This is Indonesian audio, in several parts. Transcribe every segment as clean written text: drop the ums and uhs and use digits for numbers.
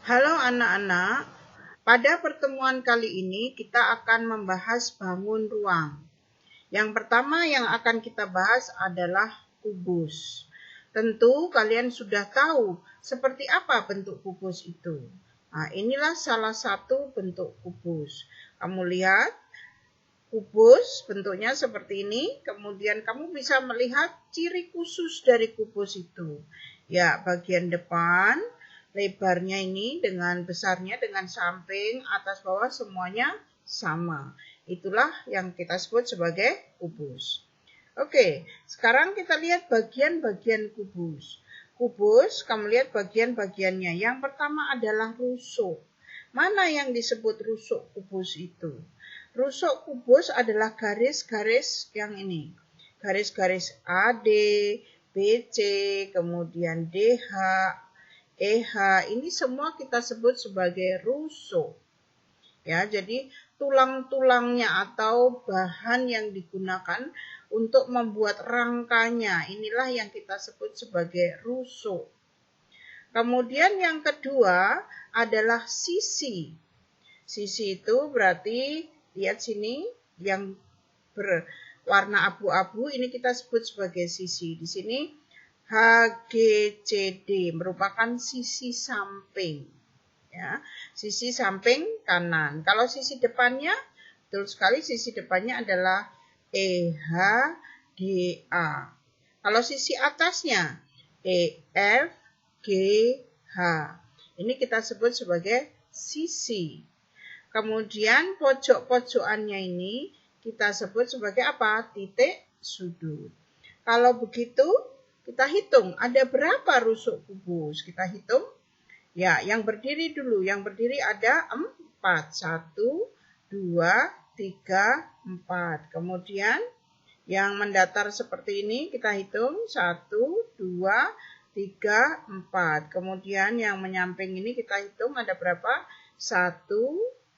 Halo anak-anak, pada pertemuan kali ini kita akan membahas bangun ruang. Yang pertama yang akan kita bahas adalah kubus. Tentu kalian sudah tahu seperti apa bentuk kubus itu. Nah, inilah salah satu bentuk kubus. Kamu lihat, kubus bentuknya seperti ini, kemudian kamu bisa melihat ciri khusus dari kubus itu. Ya, bagian depan, lebarnya ini dengan besarnya, dengan samping, atas bawah semuanya sama. Itulah yang kita sebut sebagai kubus. Oke, sekarang kita lihat bagian-bagian kubus. Kubus, kamu lihat bagian-bagiannya. Yang pertama adalah rusuk. Mana yang disebut rusuk kubus itu? Rusuk kubus adalah garis-garis yang ini. Garis-garis AD, BC, kemudian DH, EH, ini semua kita sebut sebagai rusuk. Ya, jadi tulang-tulangnya atau bahan yang digunakan untuk membuat rangkanya, inilah yang kita sebut sebagai rusuk. Kemudian yang kedua adalah sisi. Sisi itu berarti, lihat sini, yang berwarna abu-abu, ini kita sebut sebagai sisi. Di sini HGCD merupakan sisi samping. Ya, sisi samping kanan. Kalau sisi depannya, betul sekali sisi depannya adalah EHGA. Kalau sisi atasnya EFGH. Ini kita sebut sebagai sisi. Kemudian pojok-pojokannya ini kita sebut sebagai apa? Titik sudut. Kalau begitu, kita hitung ada berapa rusuk kubus. Kita hitung. Ya, yang berdiri dulu. Yang berdiri ada 4. 1, 2, 3, 4. Kemudian yang mendatar seperti ini kita hitung. 1, 2, 3, 4. Kemudian yang menyamping ini kita hitung ada berapa? 1,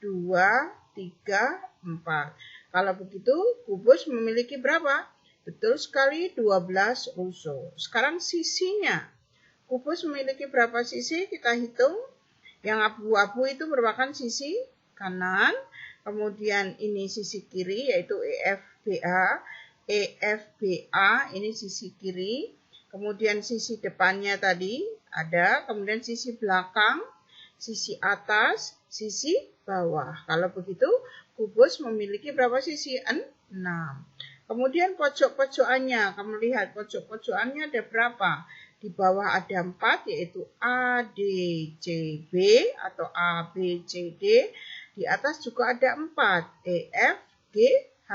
2, 3, 4. Kalau begitu, kubus memiliki berapa? Betul sekali, 12 rusuk. Sekarang sisinya. Kubus memiliki berapa sisi? Kita hitung. Yang abu-abu itu merupakan sisi kanan. Kemudian ini sisi kiri, yaitu EFBA. EFBA, ini sisi kiri. Kemudian sisi depannya tadi ada. Kemudian sisi belakang, sisi atas, sisi bawah. Kalau begitu, kubus memiliki berapa sisi? 6. Kemudian pojok-pojokannya, kamu lihat pojok-pojokannya ada berapa? Di bawah ada 4, yaitu ADCB atau ABCD. Di atas juga ada 4, EFGH.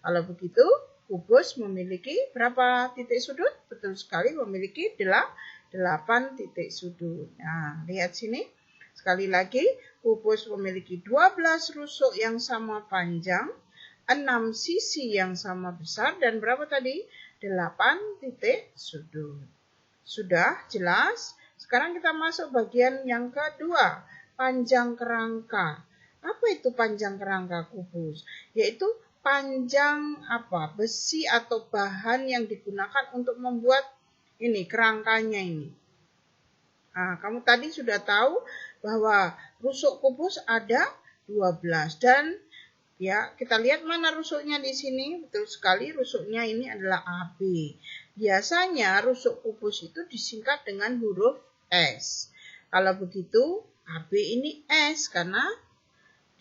Kalau begitu, kubus memiliki berapa titik sudut? Betul sekali, memiliki 8 titik sudut. Nah, lihat sini. Sekali lagi, kubus memiliki 12 rusuk yang sama panjang, 6 sisi yang sama besar, dan berapa tadi? 8 titik sudut. Sudah jelas? Sekarang kita masuk bagian yang kedua, panjang kerangka. Apa itu panjang kerangka kubus? Yaitu panjang besi atau bahan yang digunakan untuk membuat ini kerangkanya ini. Nah, kamu tadi sudah tahu bahwa rusuk kubus ada 12 dan ya, kita lihat mana rusuknya di sini. Betul sekali, rusuknya ini adalah AB. Biasanya rusuk kubus itu disingkat dengan huruf S. Kalau begitu, AB ini S karena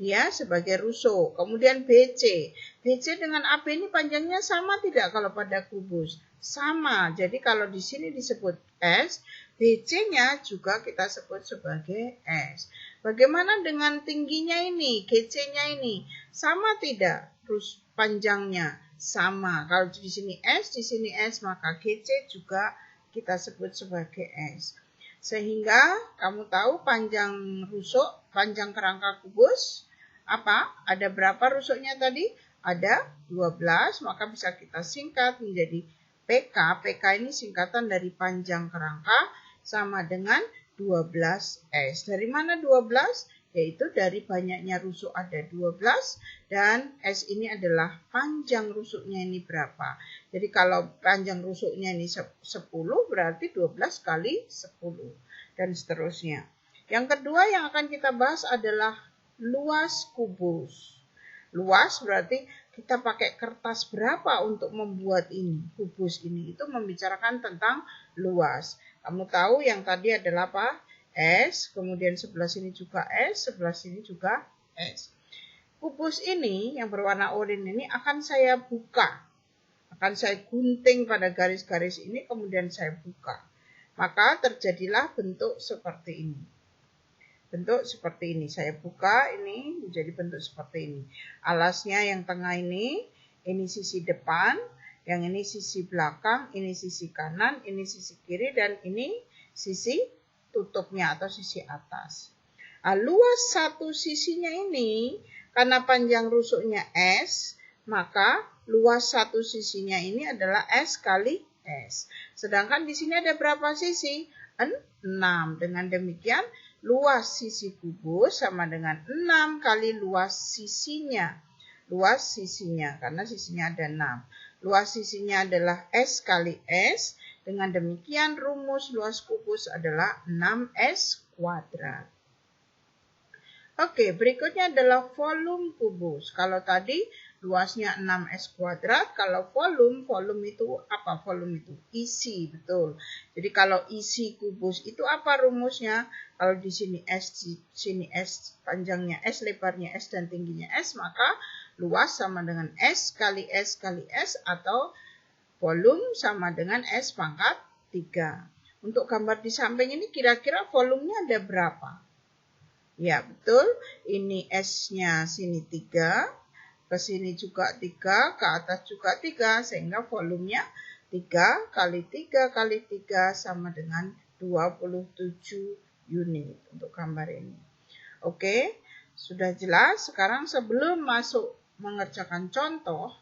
dia sebagai rusuk. Kemudian BC. BC dengan AB ini panjangnya sama tidak kalau pada kubus? Sama. Jadi kalau di sini disebut S, BC-nya juga kita sebut sebagai S. Bagaimana dengan tingginya ini, GC-nya ini? Sama tidak panjangnya? Sama. Kalau di sini S, maka GC juga kita sebut sebagai S. Sehingga kamu tahu panjang rusuk, panjang kerangka kubus, apa? Ada berapa rusuknya tadi? Ada 12, maka bisa kita singkat menjadi PK. PK ini singkatan dari panjang kerangka sama dengan 12S. Dari mana 12? Yaitu dari banyaknya rusuk ada 12 dan S ini adalah panjang rusuknya ini berapa. Jadi kalau panjang rusuknya ini 10 berarti 12 kali 10 dan seterusnya. Yang kedua yang akan kita bahas adalah luas kubus. Luas berarti kita pakai kertas berapa untuk membuat ini, kubus ini. Itu membicarakan tentang luas. Kamu tahu yang tadi adalah apa? S, kemudian sebelah sini juga S, sebelah sini juga S. Kubus ini yang berwarna oranye ini akan saya buka. Akan saya gunting pada garis-garis ini, kemudian saya buka. Maka terjadilah bentuk seperti ini. Bentuk seperti ini. Saya buka ini menjadi bentuk seperti ini. Alasnya yang tengah ini sisi depan, yang ini sisi belakang, ini sisi kanan, ini sisi kiri, dan ini sisi tutupnya atau sisi atas. Nah, luas satu sisinya ini, karena panjang rusuknya S, maka luas satu sisinya ini adalah S kali S. Sedangkan di sini ada berapa sisi? 6. Dengan demikian, luas sisi kubus sama dengan 6 kali luas sisinya. Luas sisinya, karena sisinya ada 6. Luas sisinya adalah S kali S. Dengan demikian, rumus luas kubus adalah 6S kuadrat. Oke, berikutnya adalah volume kubus. Kalau tadi luasnya 6S kuadrat, kalau volume itu apa? Volume itu isi, betul. Jadi kalau isi kubus itu apa rumusnya? Kalau di sini S, di sini S, panjangnya S, lebarnya S, dan tingginya S, maka luas sama dengan S kali S kali S, atau volume sama dengan S pangkat 3. Untuk gambar di samping ini kira-kira volumenya ada berapa? Ya, betul. Ini S-nya sini 3, ke sini juga 3, ke atas juga 3, sehingga volumenya 3 kali 3 kali 3 sama dengan 27 unit untuk gambar ini. Oke, sudah jelas. Sekarang sebelum masuk mengerjakan contoh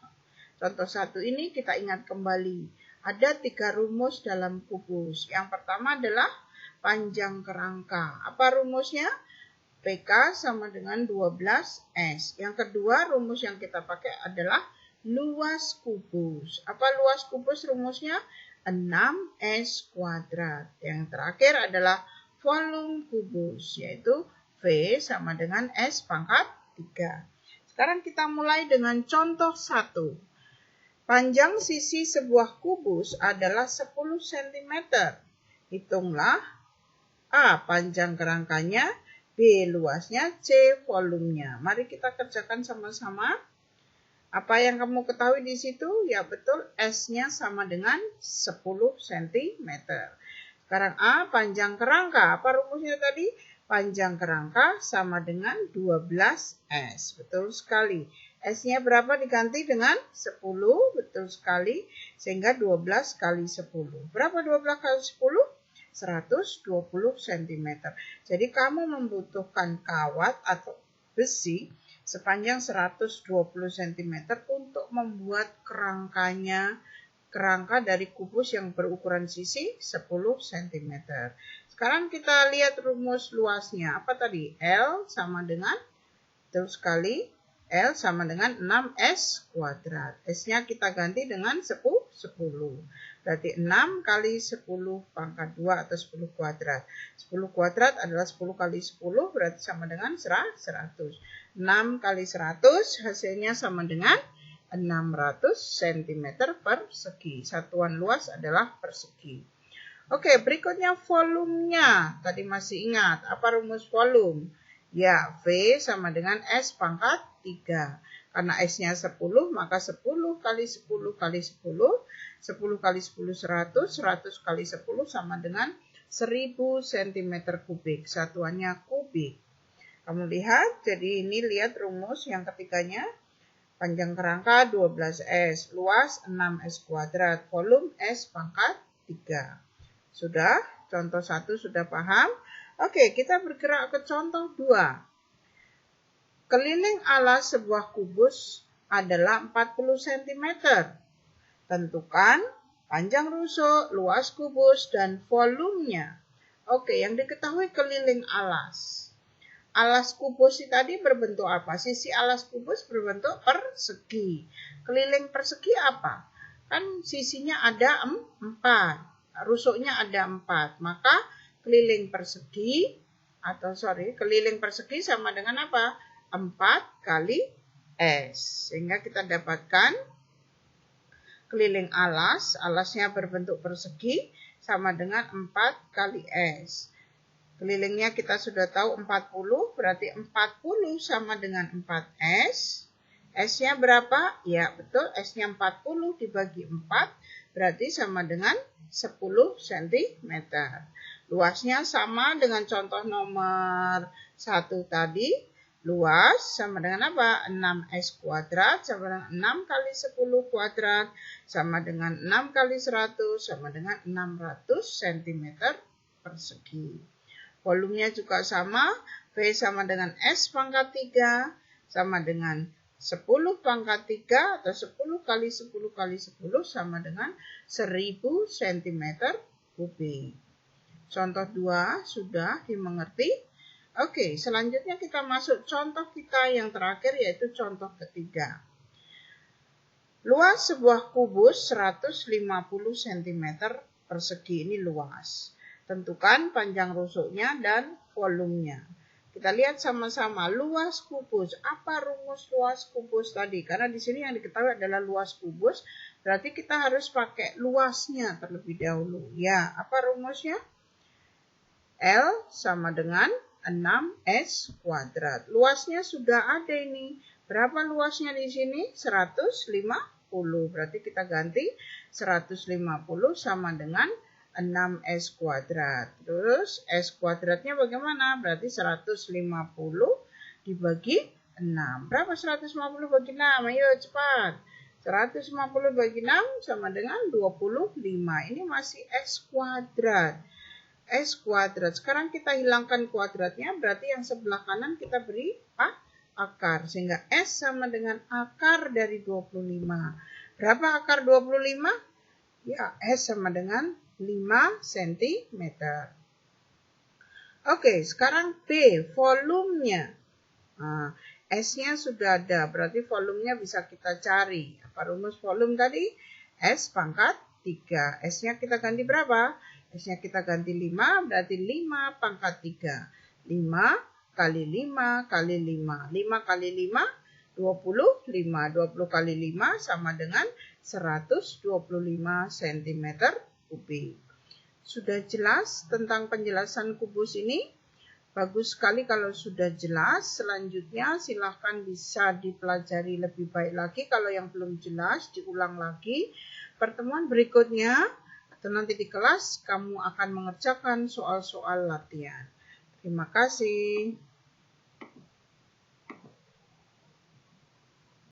1 ini kita ingat kembali. Ada 3 rumus dalam kubus. Yang pertama adalah panjang kerangka. Apa rumusnya? PK sama dengan 12S. Yang kedua rumus yang kita pakai adalah luas kubus. Apa luas kubus rumusnya? 6S kuadrat. Yang terakhir adalah volume kubus, yaitu V sama dengan S pangkat 3. Sekarang kita mulai dengan contoh 1. Panjang sisi sebuah kubus adalah 10 cm. Hitunglah A, panjang kerangkanya, B, luasnya, C, volumenya. Mari kita kerjakan sama-sama. Apa yang kamu ketahui di situ? Ya betul, S-nya sama dengan 10 cm. Sekarang A, panjang kerangka. Apa rumusnya tadi? Panjang kerangka sama dengan 12S. Betul sekali. S-nya berapa diganti dengan 10? Betul sekali. Sehingga 12 kali 10. Berapa 12 kali 10? 120 cm. Jadi kamu membutuhkan kawat atau besi sepanjang 120 cm untuk membuat kerangka dari kubus yang berukuran sisi 10 cm. Sekarang kita lihat rumus luasnya. Apa tadi? L sama dengan, betul sekali, L sama dengan 6S kuadrat. S-nya kita ganti dengan 10. Berarti 6 kali 10 pangkat 2 atau 10 kuadrat. 10 kuadrat adalah 10 kali 10 berarti sama dengan 100. 6 kali 100 hasilnya sama dengan 600 cm persegi. Satuan luas adalah persegi. Oke, berikutnya volumenya. Tadi masih ingat apa rumus volume? Ya, V sama dengan S pangkat 3. Karena S-nya 10, maka 10 kali 10 kali 10, 10 kali 10 100, 100 kali 10 sama dengan 1000 cm kubik. Satuannya kubik. Kamu lihat, jadi ini lihat rumus yang ketiganya. Panjang kerangka 12S, luas 6S kuadrat, volume S pangkat 3. Sudah? Contoh 1 sudah paham? Oke, kita bergerak ke contoh 2. Keliling alas sebuah kubus adalah 40 cm. Tentukan panjang rusuk, luas kubus, dan volumenya. Oke, yang diketahui keliling alas. Alas kubus tadi berbentuk apa? Sisi alas kubus berbentuk persegi. Keliling persegi apa? Kan sisinya ada 4. Rusuknya ada 4. Maka keliling persegi keliling persegi sama dengan apa? 4 kali S. Sehingga kita dapatkan keliling alas, alasnya berbentuk persegi sama dengan 4 kali S. Kelilingnya kita sudah tahu 40, berarti 40 sama dengan 4S. S-nya berapa? Ya betul, S-nya 40 dibagi 4, berarti sama dengan 10 cm. Luasnya sama dengan contoh nomor 1 tadi. Luas sama dengan apa? 6S kuadrat sama dengan 6 kali 10 kuadrat sama dengan 6 kali 100 sama dengan 600 cm persegi. Volumenya juga sama, V sama dengan S pangkat 3 sama dengan 10 pangkat 3 atau 10 kali 10 kali 10 sama dengan 1000 cm kubik. Contoh 2 sudah dimengerti. Oke, selanjutnya kita masuk contoh kita yang terakhir yaitu contoh ketiga. Luas sebuah kubus 150 cm persegi, ini luas. Tentukan panjang rusuknya dan volumenya. Kita lihat sama-sama luas kubus. Apa rumus luas kubus tadi? Karena di sini yang diketahui adalah luas kubus, berarti kita harus pakai luasnya terlebih dahulu. Ya, apa rumusnya? L sama dengan 6S kuadrat. Luasnya sudah ada ini. Berapa luasnya di sini? 150. Berarti kita ganti 150 sama dengan 6S kuadrat. Terus S kuadratnya bagaimana? Berarti 150 dibagi 6. Berapa 150 bagi 6? Ayo cepat. 150 bagi 6 sama dengan 25. Ini masih S kuadrat. S kuadrat. Sekarang kita hilangkan kuadratnya, berarti yang sebelah kanan kita beri akar. Sehingga S sama dengan akar dari 25. Berapa akar 25? Ya, S sama dengan 5 cm. Oke, sekarang B, volumenya. Nah, S-nya sudah ada, berarti volumenya bisa kita cari. Apa rumus volume tadi? S pangkat 3. S-nya kita ganti berapa? S-nya kita ganti 5, berarti 5 pangkat 3. 5 kali 5 kali 5. 5 kali 5, 25. 20 kali 5 sama dengan 125 cm kubik. Sudah jelas tentang penjelasan kubus ini? Bagus sekali kalau sudah jelas. Selanjutnya silahkan bisa dipelajari lebih baik lagi. Kalau yang belum jelas diulang lagi. Pertemuan berikutnya atau nanti di kelas kamu akan mengerjakan soal-soal latihan. Terima kasih.